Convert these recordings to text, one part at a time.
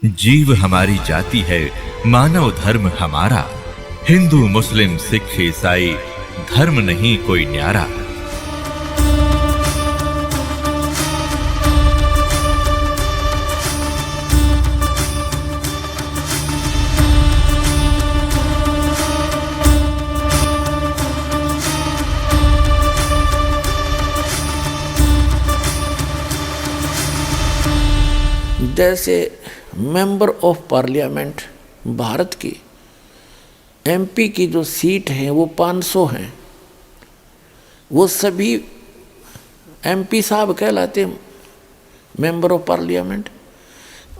जीव हमारी जाति है, मानव धर्म हमारा। हिंदू मुस्लिम सिख ईसाई धर्म नहीं कोई न्यारा। जैसे मेंबर ऑफ पार्लियामेंट भारत की एमपी की जो सीट हैं वो 500 हैं, वो सभी एमपी साहब कहलाते हैं, मेंबर ऑफ पार्लियामेंट।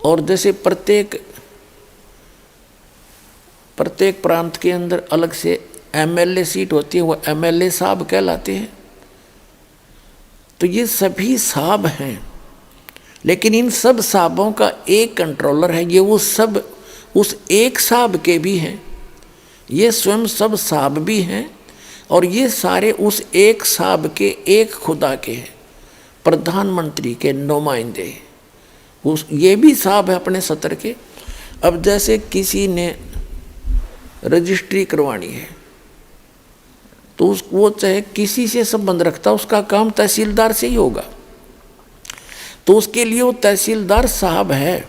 और जैसे प्रत्येक प्रांत के अंदर अलग से एमएलए सीट होती है, वो एमएलए साहब कहलाते हैं। तो ये सभी साहब हैं, लेकिन इन सब साहबों का एक कंट्रोलर है। ये वो सब उस एक साहब के भी हैं, ये स्वयं सब साहब भी हैं, और ये सारे उस एक साहब के, एक खुदा के हैं, प्रधानमंत्री के नुमाइंदे हैं। उस ये भी साहब है अपने सत्र के। अब जैसे किसी ने रजिस्ट्री करवानी है तो वो चाहे किसी से संबंध रखता, उसका काम तहसीलदार से ही होगा, तो उसके लिए वो तहसीलदार साहब है,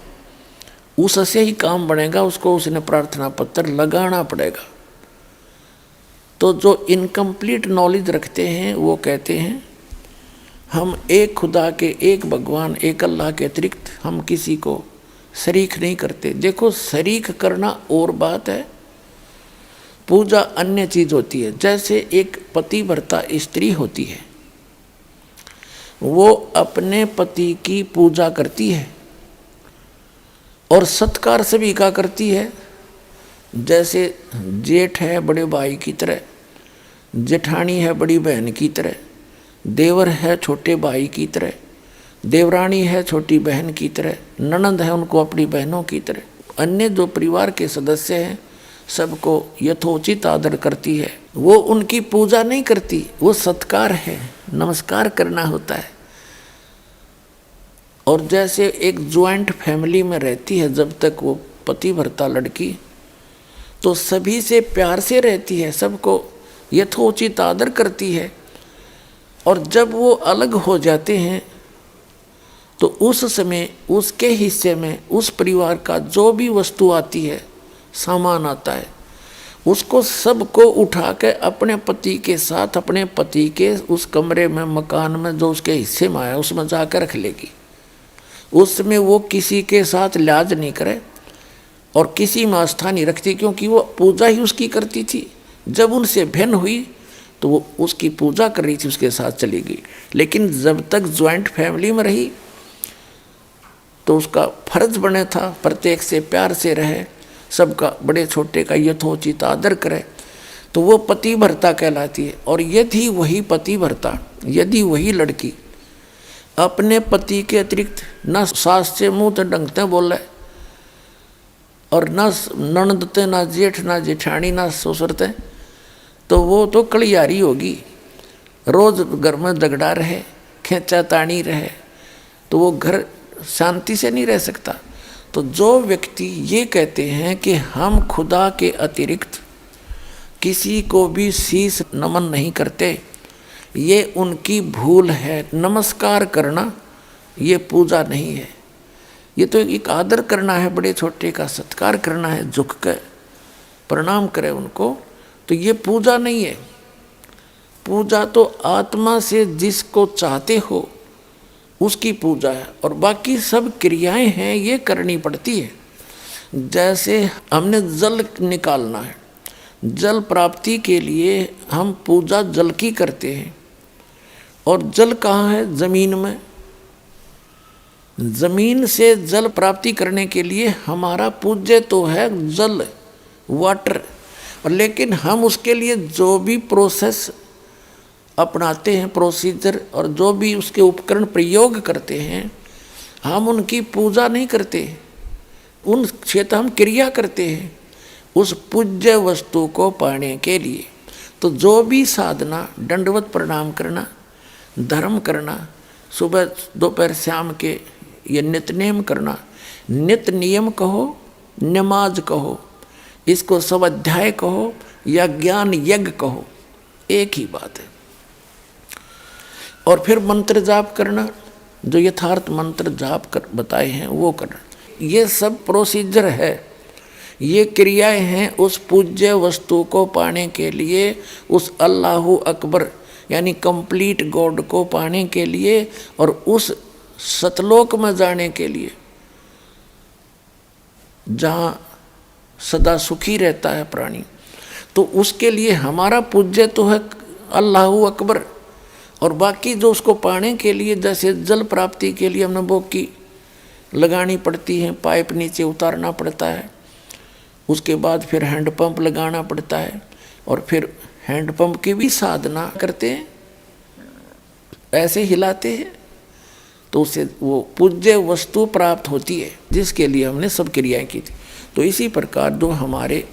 उससे ही काम बनेगा, उसको उसने प्रार्थना पत्र लगाना पड़ेगा। तो जो इनकम्प्लीट नॉलेज रखते हैं वो कहते हैं हम एक खुदा के, एक भगवान, एक अल्लाह के अतिरिक्त हम किसी को शरीक नहीं करते। देखो, शरीक करना और बात है, पूजा अन्य चीज होती है। जैसे एक पतिव्रता स्त्री होती है, वो अपने पति की पूजा करती है और सत्कार सभी का करती है। जैसे जेठ है बड़े भाई की तरह, जेठानी है बड़ी बहन की तरह, देवर है छोटे भाई की तरह, देवरानी है छोटी बहन की तरह, ननंद है उनको अपनी बहनों की तरह। अन्य जो परिवार के सदस्य हैं सबको यथोचित आदर करती है। वो उनकी पूजा नहीं करती, वो सत्कार है, नमस्कार करना होता है। और जैसे एक ज्वाइंट फैमिली में रहती है, जब तक वो पतिव्रता लड़की, तो सभी से प्यार से रहती है, सबको यथोचित आदर करती है। और जब वो अलग हो जाते हैं तो उस समय उसके हिस्से में उस परिवार का जो भी वस्तु आती है, सामान आता है, उसको सबको उठा के अपने पति के साथ, अपने पति के उस कमरे में, मकान में जो उसके हिस्से में आया, उसमें जाकर रख लेगी। उसमें वो किसी के साथ लिहाज नहीं करे और किसी में आस्था नहीं रखती, क्योंकि वो पूजा ही उसकी करती थी। जब उनसे भिन्न हुई तो वो उसकी पूजा कर रही थी, उसके साथ चली गई। लेकिन जब तक ज्वाइंट फैमिली में रही तो उसका फर्ज बने था प्रत्येक से प्यार से रहे, सबका, बड़े छोटे का यथोचित आदर करे, तो वो पतिव्रता कहलाती है। और यदि वही पतिव्रता, यदि वही लड़की अपने पति के अतिरिक्त न सास से मुँह तो डंगते बोले, और न ननदते, न जेठ, न जेठानी, न ससुरते, तो वो तो कलियारी होगी, रोज घर में झगड़ा रहे, खेचा तानी रहे, तो वो घर शांति से नहीं रह सकता। तो जो व्यक्ति ये कहते हैं कि हम खुदा के अतिरिक्त किसी को भी शीश नमन नहीं करते, ये उनकी भूल है। नमस्कार करना ये पूजा नहीं है, ये तो एक आदर करना है, बड़े छोटे का सत्कार करना है, झुक कर प्रणाम करे उनको, तो ये पूजा नहीं है। पूजा तो आत्मा से जिसको चाहते हो उसकी पूजा है, और बाकी सब क्रियाएं हैं ये करनी पड़ती है। जैसे हमने जल निकालना है, जल प्राप्ति के लिए हम पूजा जल की करते हैं। और जल कहाँ है? जमीन में। जमीन से जल प्राप्ति करने के लिए हमारा पूज्य तो है जल, वाटर, और लेकिन हम उसके लिए जो भी प्रोसेस अपनाते हैं, प्रोसीजर, और जो भी उसके उपकरण प्रयोग करते हैं, हम उनकी पूजा नहीं करते, उन क्षेत्र हम क्रिया करते हैं उस पूज्य वस्तु को पाने के लिए। तो जो भी साधना, दंडवत प्रणाम करना, धर्म करना, सुबह दोपहर शाम के ये नित्यनेम करना, नित्य नियम कहो, नमाज कहो, इसको स्वाध्याय कहो या ज्ञान यज्ञ कहो, एक ही बात है। और फिर मंत्र जाप करना, जो यथार्थ मंत्र जाप कर बताए हैं वो करना। ये सब प्रोसीजर है, ये क्रियाएं हैं उस पूज्य वस्तु को पाने के लिए, उस अल्लाहु अकबर यानी कंप्लीट गॉड को पाने के लिए और उस सतलोक में जाने के लिए जहाँ सदा सुखी रहता है प्राणी। तो उसके लिए हमारा पूज्य तो है अल्लाहु अकबर, और बाकी जो उसको पाने के लिए, जैसे जल प्राप्ति के लिए हमने बोकी लगानी पड़ती है, पाइप नीचे उतारना पड़ता है, उसके बाद फिर हैंडपंप लगाना पड़ता है, और फिर हैंडपंप की भी साधना करते हैं, ऐसे हिलाते हैं, तो उससे वो पूज्य वस्तु प्राप्त होती है जिसके लिए हमने सब क्रियाएं की थी। तो इसी प्रकार जो हमारे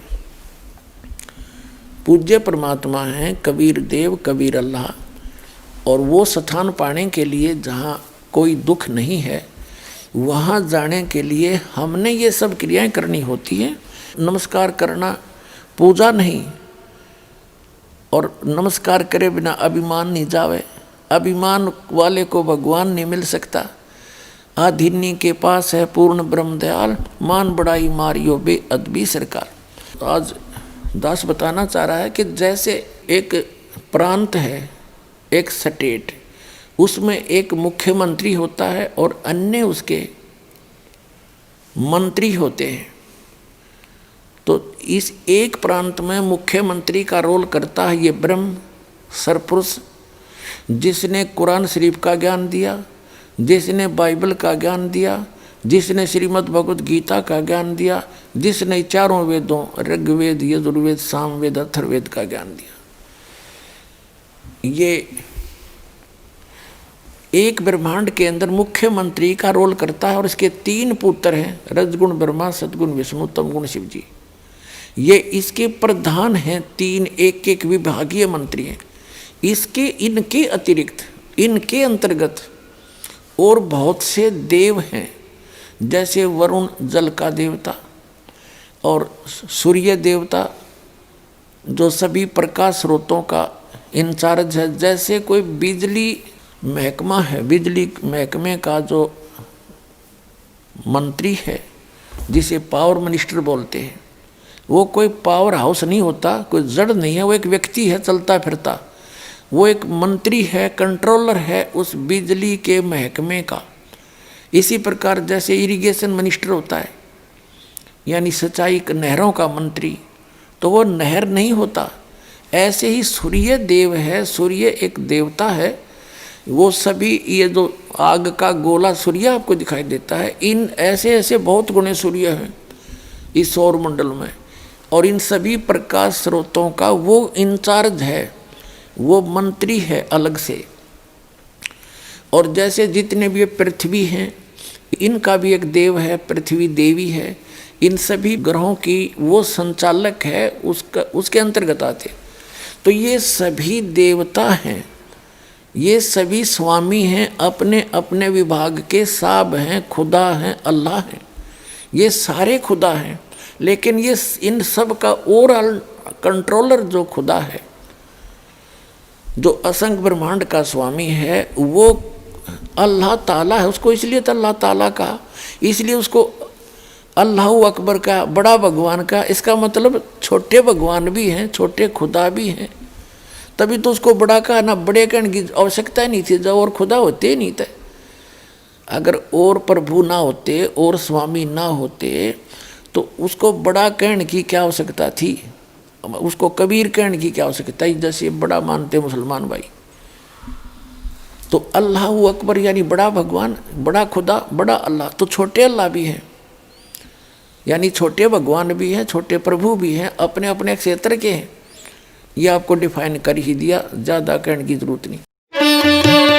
पूज्य परमात्मा हैं कबीर देव, कबीर अल्लाह, और वो स्थान पाने के लिए जहाँ कोई दुख नहीं है, वहाँ जाने के लिए हमने ये सब क्रियाएं करनी होती हैं। नमस्कार करना पूजा नहीं, और नमस्कार करे बिना अभिमान नहीं जावे, अभिमान वाले को भगवान नहीं मिल सकता। आधिन्य के पास है पूर्ण ब्रह्म दयाल, मान बड़ाई मारियो बे अदबी सरकार। तो आज दास बताना चाह रहा है कि जैसे एक प्रांत है, एक स्टेट, उसमें एक मुख्यमंत्री होता है और अन्य उसके मंत्री होते हैं। तो इस एक प्रांत में मुख्यमंत्री का रोल करता है ये ब्रह्म सरपुरुष, जिसने कुरान शरीफ का ज्ञान दिया, जिसने बाइबल का ज्ञान दिया, जिसने श्रीमद् भगवद गीता का ज्ञान दिया, जिसने चारों वेदों ऋग्वेद, यजुर्वेद, सामवेद, अथर्ववेद का ज्ञान दिया। ये एक ब्रह्मांड के अंदर मुख्यमंत्री का रोल करता है, और इसके 3 पुत्र हैं, रजगुण ब्रह्मा, सदगुण विष्णु, तमगुण शिव जी। ये इसके प्रधान हैं, 3 एक विभागीय मंत्री हैं। इसके इनके अतिरिक्त, इनके अंतर्गत और बहुत से देव हैं, जैसे वरुण जल का देवता, और सूर्य देवता जो सभी प्रकाश स्रोतों का इंचार्ज है। जैसे कोई बिजली महकमा है, बिजली महकमे का जो मंत्री है, जिसे पावर मिनिस्टर बोलते हैं, वो कोई पावर हाउस नहीं होता, कोई जड़ नहीं है, वो एक व्यक्ति है चलता फिरता। वो एक मंत्री है, कंट्रोलर है उस बिजली के महकमे का। इसी प्रकार जैसे इरिगेशन मिनिस्टर होता है, यानी सिंचाई नहरों का मंत्री, तो वो नहर नहीं होता। ऐसे ही सूर्य देव है, सूर्य एक देवता है। वो सभी, ये जो आग का गोला सूर्य आपको दिखाई देता है, इन ऐसे ऐसे बहुत गुणे सूर्य हैं इस सौर मंडल में, और इन सभी प्रकाश स्रोतों का वो इंचार्ज है, वो मंत्री है अलग से। और जैसे जितने भी पृथ्वी हैं, इनका भी एक देव है, पृथ्वी देवी है। इन सभी ग्रहों की वो संचालक है, उसके अंतर्गत आते। तो ये सभी देवता हैं, ये सभी स्वामी हैं, अपने अपने विभाग के साब हैं, खुदा हैं, अल्लाह हैं। ये सारे खुदा हैं, लेकिन ये इन सब का ओवरऑल कंट्रोलर जो खुदा है, जो असंख्य ब्रह्मांड का स्वामी है, वो अल्लाह ताला है। उसको इसलिए तो अल्लाह ताला का, इसलिए उसको अल्लाहु अकबर का, बड़ा भगवान का। इसका मतलब छोटे भगवान भी हैं, छोटे खुदा भी हैं, तभी तो उसको बड़ा कहा ना। बड़े कहने की आवश्यकता नहीं थी जब और खुदा होते नहीं थे। अगर और प्रभु ना होते और स्वामी ना होते तो उसको बड़ा कहने की क्या आवश्यकता थी, उसको कबीर कहने की क्या आवश्यकता है, जैसे बड़ा मानते मुसलमान भाई। तो अल्लाहु अकबर यानी बड़ा भगवान, बड़ा खुदा, बड़ा अल्लाह। तो छोटे अल्लाह भी हैं, यानी छोटे भगवान भी हैं, छोटे प्रभु भी हैं, अपने अपने क्षेत्र के हैं। ये आपको डिफाइन कर ही दिया, ज़्यादा कहने की जरूरत नहीं।